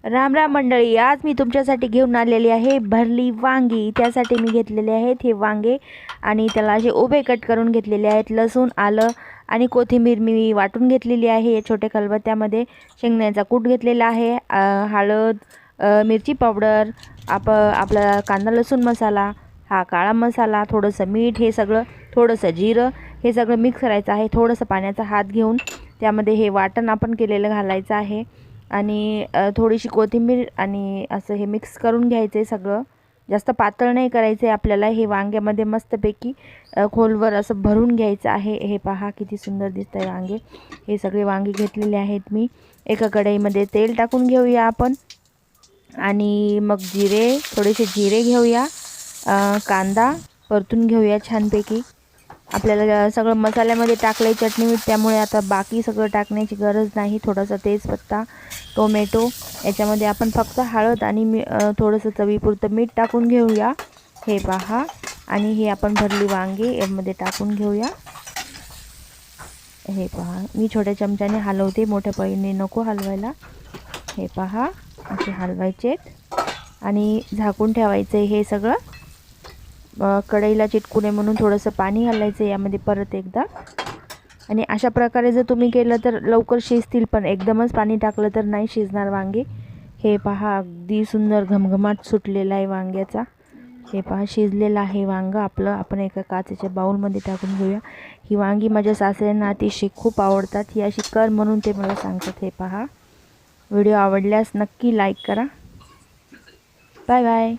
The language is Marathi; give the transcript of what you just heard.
राम राम मंडळी, आज मी तुमच्यासाठी घेऊन आलेली आहे भरली वांगी। त्यासाठी मी घेतलेले आहेत हे वांगे आणि त्याला असे उभे कट करून घेतलेले आहेत। लसूण, आलं आणि कोथिंबीर मी वाटून घेतलेली आहे या छोट्या खलबत्त्यामध्ये। शेंगदाण्याचा कूट घेतलेला आहे, हळद, मिरची पावडर, आपला कांदा लसूण मसाला, हा काळा मसाला, थोडंसं मीठ, हे सगळं, थोडंसं जिरं, हे सगळं मिक्स करायचं आहे। थोडंसं पाण्याचा हात घेऊन त्यामध्ये हे वाटण आपण केलेलं घालायचं आहे आणि थोडीशी कोथिंबीर आणि असं हे मिक्स करून घ्यायचं आहे। सगळं जास्त पातळ नाही करायचं आहे आपल्याला। हे वांग्यामध्ये मस्तपैकी खोलवर असं भरून घ्यायचं आहे। हे पहा किती सुंदर दिसत आहे वांगे। हे सगळे वांगे घेतलेले आहेत मी। एका कढईमध्ये तेल टाकून घेऊया आपण आणि मग थोडेसे जिरे घेऊया, कांदा परतून घेऊया छानपैकी। आपल्याला सगळं मसाल्यामध्ये टाकलंय चटणी मीठ, त्यामुळे आता बाकी सगळं टाकण्याची गरज नाही। थोडासा तेजपत्ता, टोमॅटो, याच्यामध्ये आपण फक्त हळद आणि थोडंसं चवीपुरतं मीठ टाकून घेऊया। हे पहा, आणि हे आपण भरली वांगे यामध्ये टाकून घेऊया। हे पहा, मी छोट्या चमच्याने हलवते, मोठ्या पळीने नको हलवायला। हे पहा, असे हलवायचे आणि झाकून ठेवायचं हे सगळं। कढईला चिटकू नये म्हणून थोडंसं पाणी घालायचं यामध्ये परत एकदा। आणि अशा प्रकारे जर तुम्ही केलं तर लवकर शिजतील, पण एकदमच पाणी टाकलं तर नाही शिजणार वांगे। हे पहा, अगदी सुंदर घमघमाट सुटलेला आहे वांग्याचा। हे पहा, शिजलेलं आहे वांगं आपलं। आपण एका काचेच्या बाउलमध्ये टाकून घेऊया। ही वांगी माझ्या सासऱ्यांना अतिशय खूप आवडतात, ही अशी कर म्हणून ते मला सांगतात। हे पहा, व्हिडिओ आवडल्यास नक्की लाईक करा। Bye bye.